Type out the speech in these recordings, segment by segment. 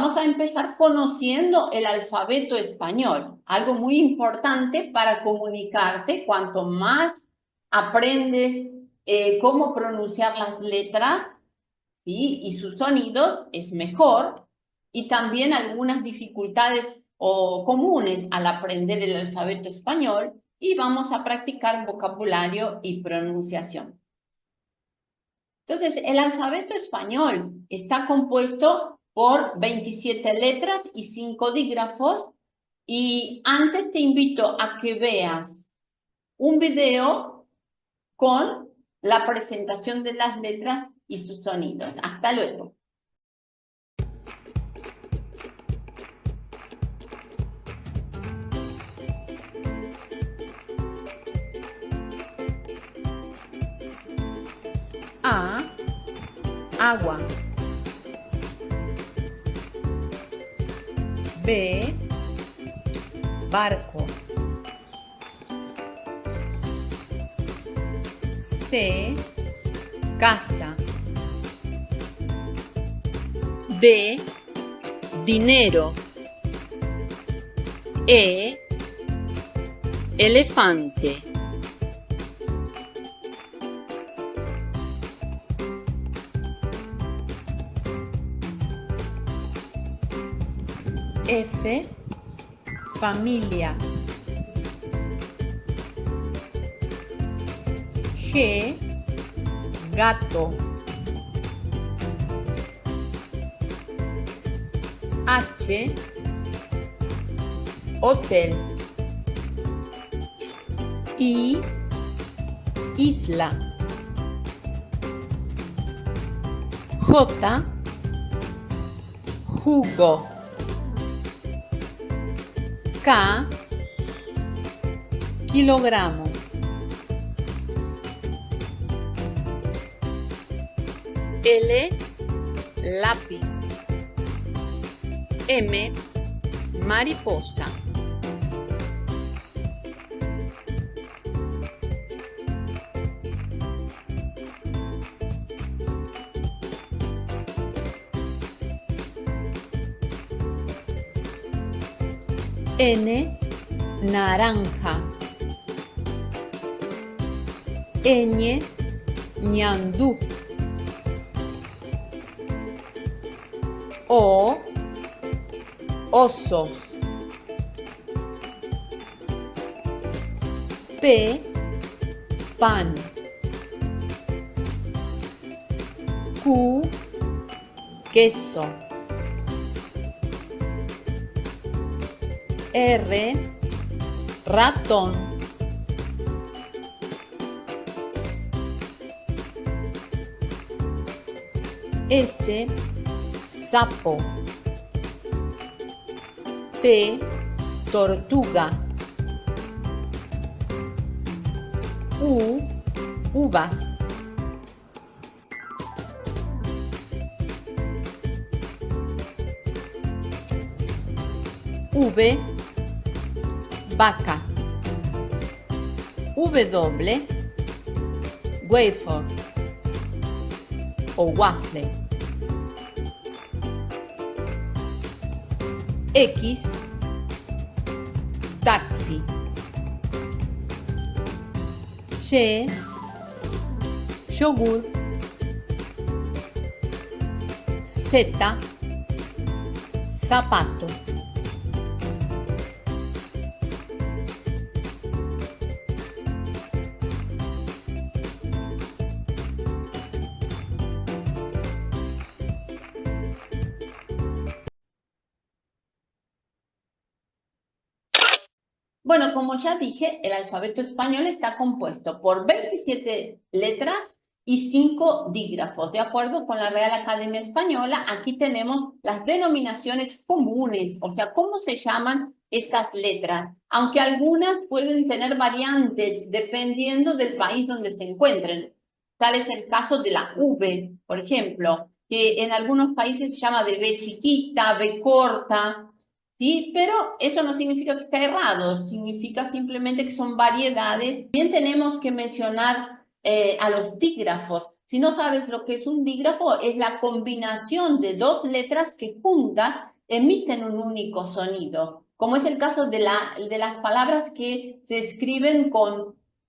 Vamos a empezar conociendo el alfabeto español, algo muy importante para comunicarte. Cuanto más aprendes cómo pronunciar las letras, ¿sí?, y sus sonidos, es mejor. Y también algunas dificultades comunes al aprender el alfabeto español, y vamos a practicar vocabulario y pronunciación. Entonces, el alfabeto español está compuesto por 27 letras y 5 dígrafos. Y antes te invito a que veas un video con la presentación de las letras y sus sonidos. Hasta luego. A, agua. B, barco. C, casa. D, dinero. E, elefante. F, familia. G, gato. H, hotel. I, isla. J, jugo. K, kilogramo. L, lápiz. M, mariposa. N, naranja. Ñ, ñandú. O, oso. P, pan. Q, queso. R, ratón. S, sapo. T, tortuga. U, uvas. V, vaca. W, wafer o waffle. X, taxi. Y, yogur. Z, zapato. Bueno, como ya dije, el alfabeto español está compuesto por 27 letras y 5 dígrafos. De acuerdo con la Real Academia Española, aquí tenemos las denominaciones comunes, o sea, cómo se llaman estas letras, aunque algunas pueden tener variantes dependiendo del país donde se encuentren. Tal es el caso de la V, por ejemplo, que en algunos países se llama de B chiquita, B corta, ¿sí? Pero eso no significa que está errado, significa simplemente que son variedades. También tenemos que mencionar a los dígrafos. Si no sabes lo que es un dígrafo, es la combinación de dos letras que juntas emiten un único sonido, como es el caso de las palabras que se escriben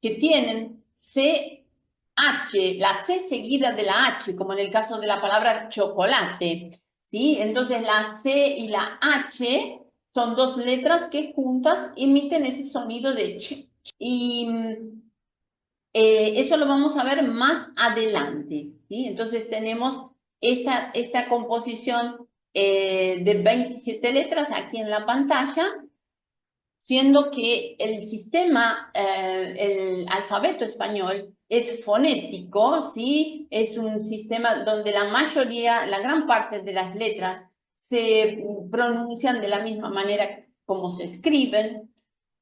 que tienen CH, la C seguida de la H, como en el caso de la palabra chocolate, ¿sí? Entonces la C y la H son dos letras que juntas emiten ese sonido de ch. Y eso lo vamos a ver más adelante, ¿sí? Entonces tenemos esta composición de 27 letras aquí en la pantalla, siendo que el sistema, el alfabeto español es fonético, ¿sí? Es un sistema donde la mayoría, la gran parte de las letras se pronuncian de la misma manera como se escriben,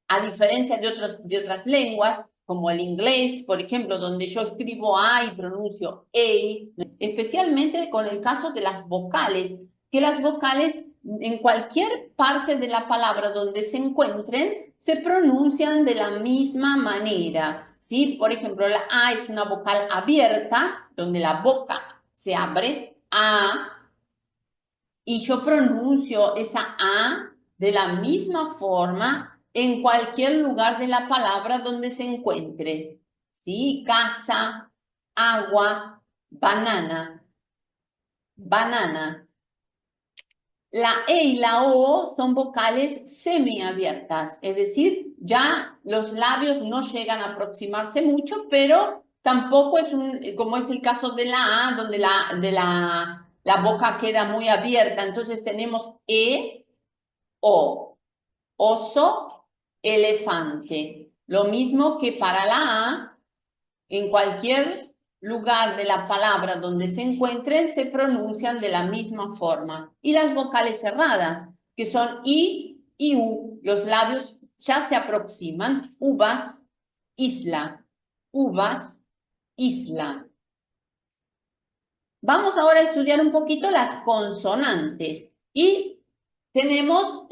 a diferencia de otras lenguas, como el inglés, por ejemplo, donde yo escribo A y pronuncio E, especialmente con el caso de las vocales, que las vocales en cualquier parte de la palabra donde se encuentren, se pronuncian de la misma manera, ¿sí? Por ejemplo, la A es una vocal abierta, donde la boca se abre, A, y yo pronuncio esa A de la misma forma en cualquier lugar de la palabra donde se encuentre, ¿sí? Casa, agua, banana, banana. La E y la O son vocales semiabiertas, es decir, ya los labios no llegan a aproximarse mucho, pero tampoco es como es el caso de la A, donde la boca queda muy abierta. Entonces tenemos E, O, oso, elefante. Lo mismo que para la A, en cualquier lugar de la palabra donde se encuentren, se pronuncian de la misma forma. Y las vocales cerradas, que son I y U, los labios ya se aproximan. Uvas, isla. Uvas, isla. Vamos ahora a estudiar un poquito las consonantes. Y tenemos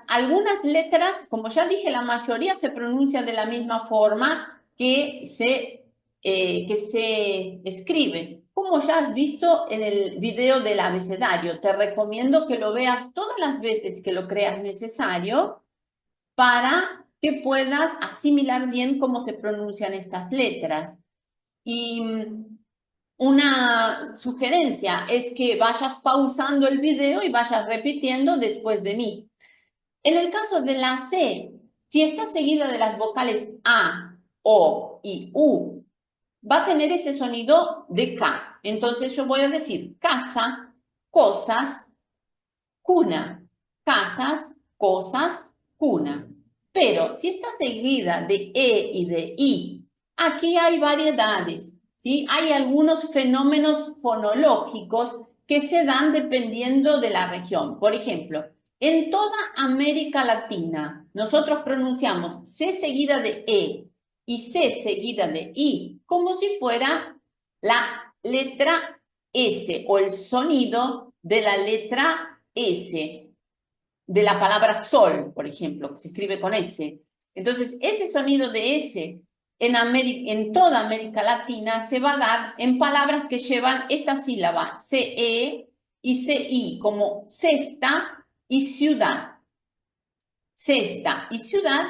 algunas letras, como ya dije, la mayoría se pronuncia de la misma forma que se escribe. Como ya has visto en el video del abecedario, te recomiendo que lo veas todas las veces que lo creas necesario para que puedas asimilar bien cómo se pronuncian estas letras. Y una sugerencia es que vayas pausando el video y vayas repitiendo después de mí. En el caso de la C, si está seguida de las vocales A, O y U, va a tener ese sonido de K. Entonces yo voy a decir casa, cosas, cuna. Casas, cosas, cuna. Pero si está seguida de E y de I, aquí hay variedades, ¿sí? Hay algunos fenómenos fonológicos que se dan dependiendo de la región. Por ejemplo, en toda América Latina, nosotros pronunciamos C seguida de E y C seguida de I como si fuera la letra S o el sonido de la letra S, de la palabra sol, por ejemplo, que se escribe con S. Entonces, ese sonido de S en toda América Latina se va a dar en palabras que llevan esta sílaba, CE y CI, como cesta y ciudad. Cesta y ciudad,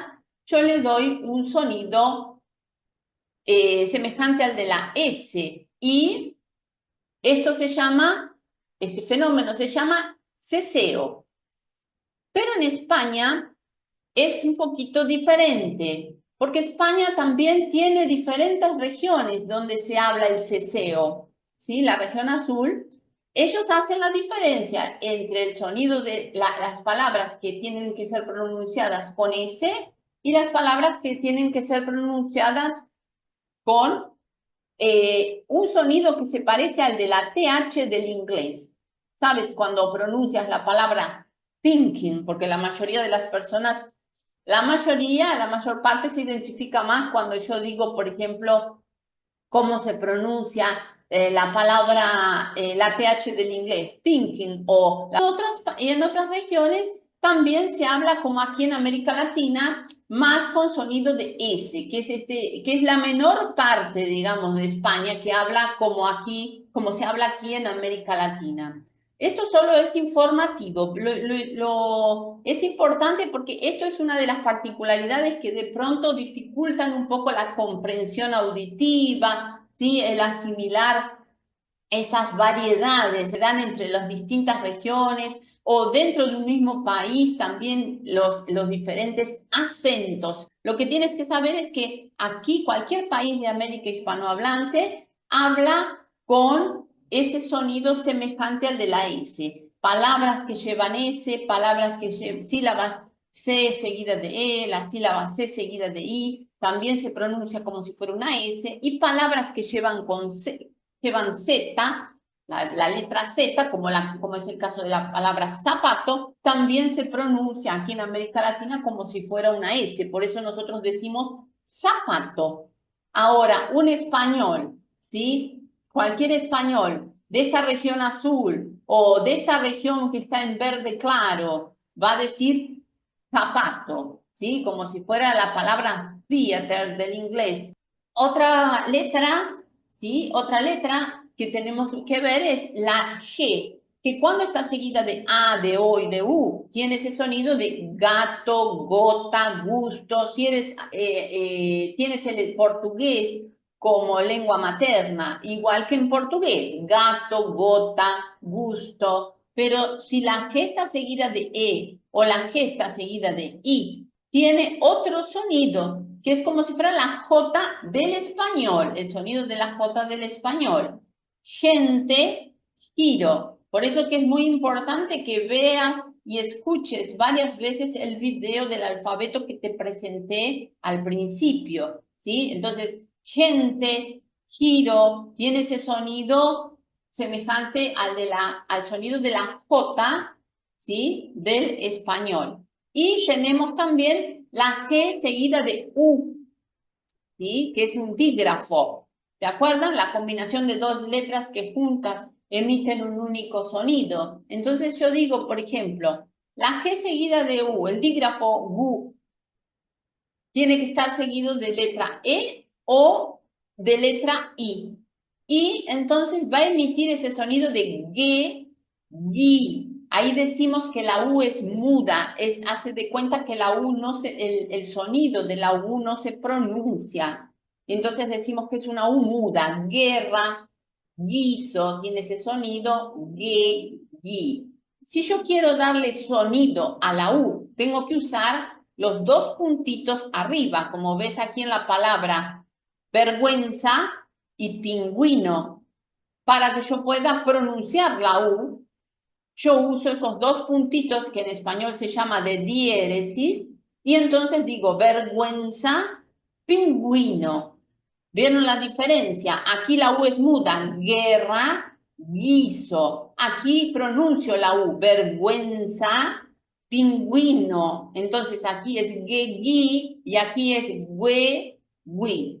yo le doy un sonido semejante al de la S, y este fenómeno se llama ceseo. Pero en España es un poquito diferente, porque España también tiene diferentes regiones donde se habla el ceseo, ¿sí? La región azul, ellos hacen la diferencia entre el sonido de las palabras que tienen que ser pronunciadas con S y las palabras que tienen que ser pronunciadas con un sonido que se parece al de la TH del inglés. ¿Sabes? Cuando pronuncias la palabra thinking, porque la mayoría de las personas, la mayor parte se identifica más cuando yo digo, por ejemplo, cómo se pronuncia la palabra, la TH del inglés, thinking, o en otras regiones también se habla como aquí en América Latina, más con sonido de S, que es la menor parte, digamos, de España, que habla como aquí, como se habla aquí en América Latina. Esto solo es informativo, es importante porque esto es una de las particularidades que de pronto dificultan un poco la comprensión auditiva, ¿sí? El asimilar estas variedades se dan entre las distintas regiones o dentro de un mismo país también los diferentes acentos. Lo que tienes que saber es que aquí cualquier país de América hispanohablante habla con ese sonido semejante al de la S. Palabras que llevan S, palabras que llevan sílabas C seguida de E, la sílaba C seguida de I, también se pronuncia como si fuera una S, y palabras que llevan con C, llevan Z, la letra Z, como es el caso de la palabra zapato, también se pronuncia aquí en América Latina como si fuera una S, por eso nosotros decimos zapato. Ahora, un español, ¿sí? Cualquier español de esta región azul o de esta región que está en verde claro, va a decir zapato, ¿sí? Como si fuera la palabra theater del inglés. Otra letra, ¿sí? Otra letra que tenemos que ver es la G, que cuando está seguida de A, de O y de U, tiene ese sonido de gato, gota, gusto. Si tienes el portugués como lengua materna, igual que en portugués, gato, gota, gusto. Pero si la G está seguida de E o la G está seguida de I, tiene otro sonido, que es como si fuera la J del español, el sonido de la J del español. Gente, giro. Por eso que es muy importante que veas y escuches varias veces el video del alfabeto que te presenté al principio, ¿sí? Entonces, gente, giro, tiene ese sonido semejante al sonido de la J, ¿sí? Del español. Y tenemos también la G seguida de U, ¿sí? Que es un dígrafo. ¿Se acuerdan? La combinación de dos letras que juntas emiten un único sonido. Entonces yo digo, por ejemplo, la G seguida de U, el dígrafo GU, tiene que estar seguido de letra E o de letra I. Y entonces va a emitir ese sonido de G, G. Ahí decimos que la U es muda, hace de cuenta que la U el sonido de la U no se pronuncia. Entonces decimos que es una U muda. Guerra, guiso, tiene ese sonido, G, G. Si yo quiero darle sonido a la U, tengo que usar los dos puntitos arriba, como ves aquí en la palabra vergüenza y pingüino. Para que yo pueda pronunciar la U, yo uso esos dos puntitos que en español se llama de diéresis, y entonces digo vergüenza, pingüino. ¿Vieron la diferencia? Aquí la U es muda, guerra, guiso. Aquí pronuncio la U, vergüenza, pingüino. Entonces aquí es gui y aquí es güe, gui.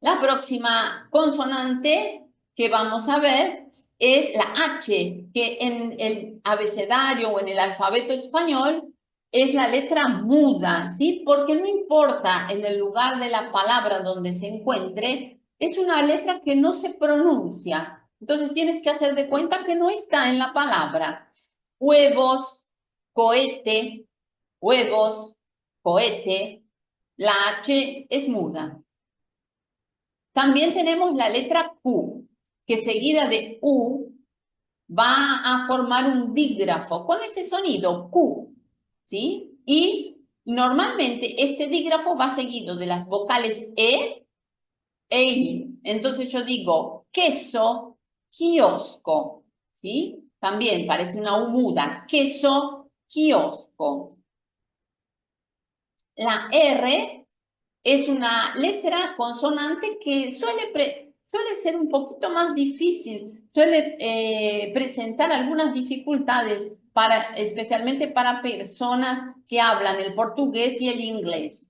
La próxima consonante que vamos a ver es la H, que en el abecedario o en el alfabeto español es la letra muda, ¿sí? Porque no importa en el lugar de la palabra donde se encuentre, es una letra que no se pronuncia. Entonces tienes que hacer de cuenta que no está en la palabra. Huevos, cohete, huevos, cohete. La H es muda. También tenemos la letra Q, que seguida de U va a formar un dígrafo con ese sonido Q, ¿sí? Y normalmente este dígrafo va seguido de las vocales E e I. Entonces yo digo queso, kiosco, ¿sí? También parece una U muda, queso, kiosco. La R es una letra consonante que suele ser un poquito más difícil, suele presentar algunas dificultades, especialmente para personas que hablan el portugués y el inglés.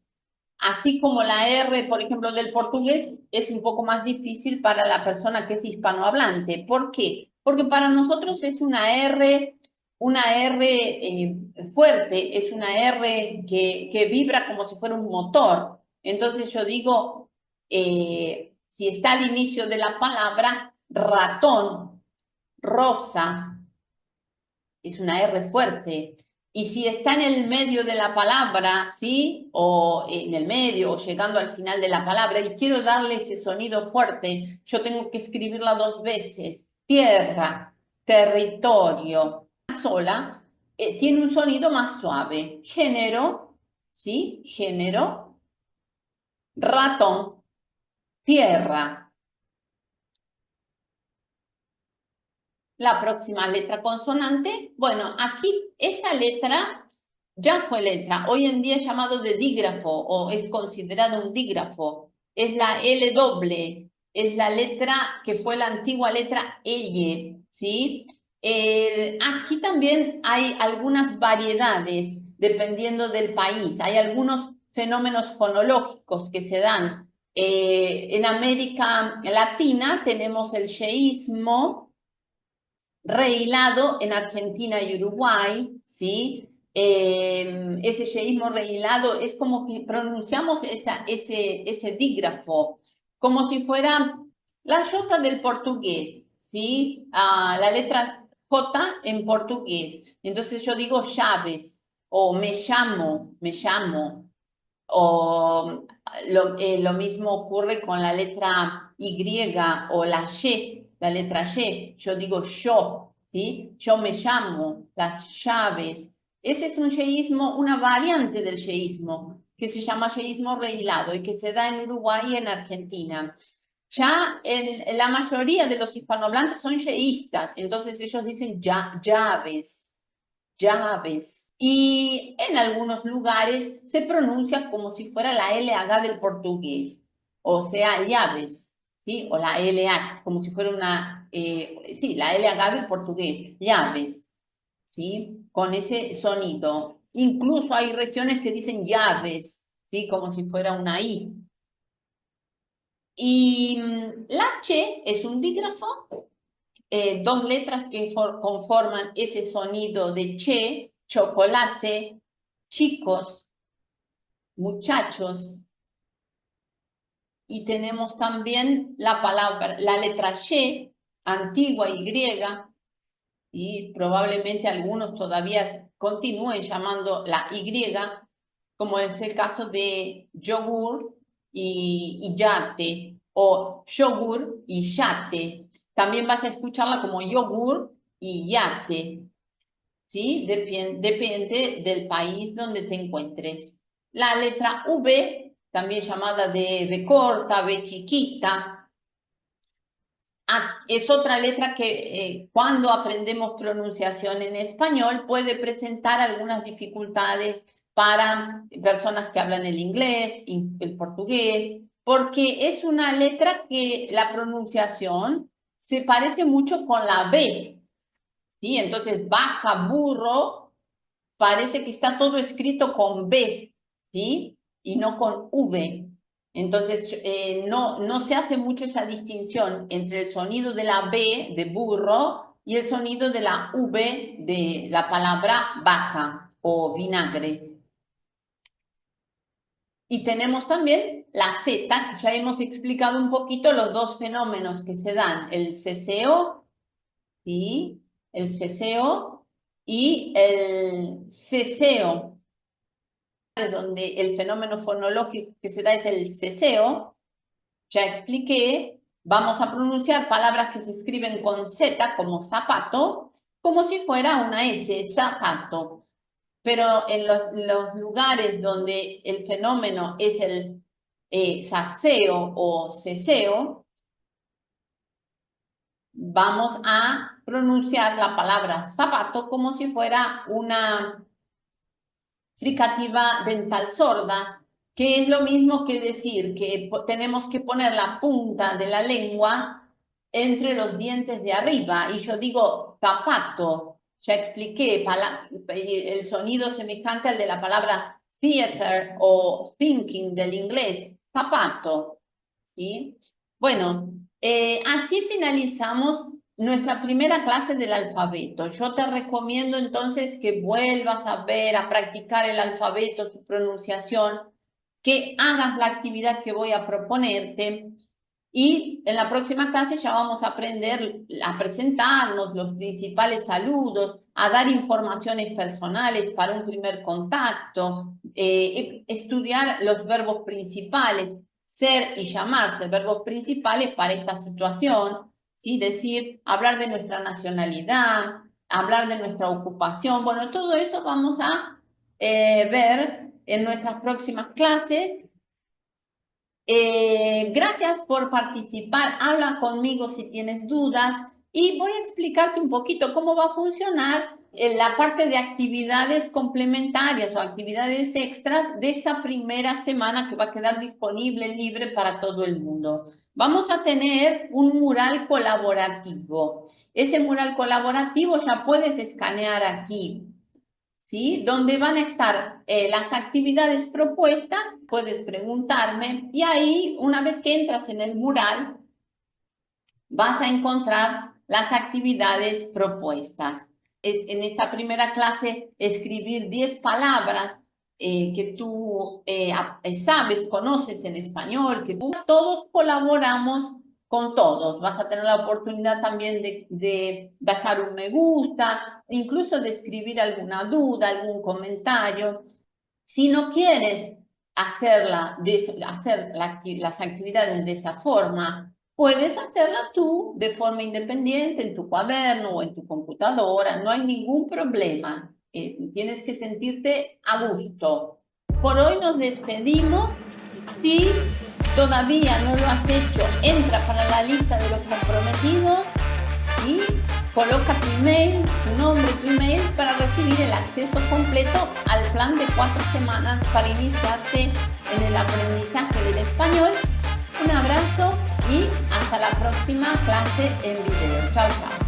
Así como la R, por ejemplo, del portugués es un poco más difícil para la persona que es hispanohablante. ¿Por qué? Porque para nosotros es una R una R fuerte, es una R que vibra como si fuera un motor. Entonces yo digo, si está al inicio de la palabra, ratón, rosa, es una R fuerte. Y si está en el medio de la palabra, ¿sí? O en el medio, o llegando al final de la palabra, y quiero darle ese sonido fuerte, yo tengo que escribirla 2 veces. Tierra, territorio, sola, tiene un sonido más suave. Género, ¿sí? Género, ratón, tierra. La próxima letra consonante, bueno, aquí esta letra ya fue letra, hoy en día es llamado de dígrafo o es considerado un dígrafo, es la L doble, es la letra que fue la antigua letra L, ¿sí? Aquí también hay algunas variedades dependiendo del país, hay algunos fenómenos fonológicos que se dan. En América Latina tenemos el yeísmo, rehilado en Argentina y Uruguay, ¿sí? Ese yeísmo rehilado es como que pronunciamos ese dígrafo, como si fuera la J del portugués, ¿sí? La letra J en portugués. Entonces yo digo llaves, o me llamo, o lo mismo ocurre con la letra Y o la Y, la letra Y. Yo digo yo, ¿sí? Yo me llamo, las llaves. Ese es un yeísmo, una variante del yeísmo, que se llama yeísmo rehilado y que se da en Uruguay y en Argentina. Ya la mayoría de los hispanohablantes son yeístas, entonces ellos dicen llaves, llaves. Y en algunos lugares se pronuncia como si fuera la LH del portugués, o sea, llaves, ¿sí? O la LH, como si fuera una, sí, la LH del portugués, llaves, ¿sí? Con ese sonido. Incluso hay regiones que dicen llaves, ¿sí? Como si fuera una I. Y la Che es un dígrafo, 2 letras que conforman ese sonido de che, chocolate, chicos, muchachos. Y tenemos también la palabra, la letra Y, antigua y griega, y probablemente algunos todavía continúen llamando la Y, como es el caso de yogur y yate, o yogur y yate. También vas a escucharla como yogur y yate, ¿sí? Depende del país donde te encuentres. La letra V, también llamada de V corta, V chiquita, es otra letra que cuando aprendemos pronunciación en español puede presentar algunas dificultades para personas que hablan el inglés, el portugués, porque es una letra que la pronunciación se parece mucho con la B, ¿sí? Entonces, vaca, burro, parece que está todo escrito con B, ¿sí? Y no con V. Entonces, no se hace mucho esa distinción entre el sonido de la B de burro y el sonido de la V de la palabra vaca o vinagre. Y tenemos también la Z, que ya hemos explicado un poquito los 2 fenómenos que se dan, el ceseo, ¿sí? El ceseo y el ceseo, donde el fenómeno fonológico que se da es el ceseo. Ya expliqué, vamos a pronunciar palabras que se escriben con Z como zapato, como si fuera una S, zapato. Pero en los lugares donde el fenómeno es el saseo o ceseo, vamos a pronunciar la palabra zapato como si fuera una fricativa dental sorda, que es lo mismo que decir que tenemos que poner la punta de la lengua entre los dientes de arriba. Y yo digo zapato, ya expliqué, el sonido semejante al de la palabra theater o thinking del inglés, zapato. ¿Sí? Bueno, así finalizamos nuestra primera clase del alfabeto. Yo te recomiendo entonces que vuelvas a ver, a practicar el alfabeto, su pronunciación, que hagas la actividad que voy a proponerte. Y en la próxima clase ya vamos a aprender a presentarnos, los principales saludos, a dar informaciones personales para un primer contacto, estudiar los verbos principales, ser y llamarse, verbos principales para esta situación, ¿sí? Decir, hablar de nuestra nacionalidad, hablar de nuestra ocupación. Bueno, todo eso vamos a ver en nuestras próximas clases. Gracias por participar, habla conmigo si tienes dudas y voy a explicarte un poquito cómo va a funcionar la parte de actividades complementarias o actividades extras de esta primera semana que va a quedar disponible, libre para todo el mundo. Vamos a tener un mural colaborativo. Ese mural colaborativo ya puedes escanear aquí, ¿sí? Donde van a estar las actividades propuestas, puedes preguntarme, y ahí, una vez que entras en el mural, vas a encontrar las actividades propuestas. Es en esta primera clase escribir 10 palabras que tú sabes, conoces en español, que todos colaboramos con todos. Vas a tener la oportunidad también de dejar un me gusta, incluso de escribir alguna duda, algún comentario. Si no quieres hacer las actividades de esa forma, puedes hacerla tú de forma independiente en tu cuaderno o en tu computadora, no hay ningún problema. Tienes que sentirte a gusto. Por hoy nos despedimos. Si todavía no lo has hecho, entra para la lista de los comprometidos y coloca tu email, tu nombre, tu email para recibir el acceso completo al plan de 4 semanas para iniciarte en el aprendizaje del español. Un abrazo y hasta la próxima clase en video. Chao, chao.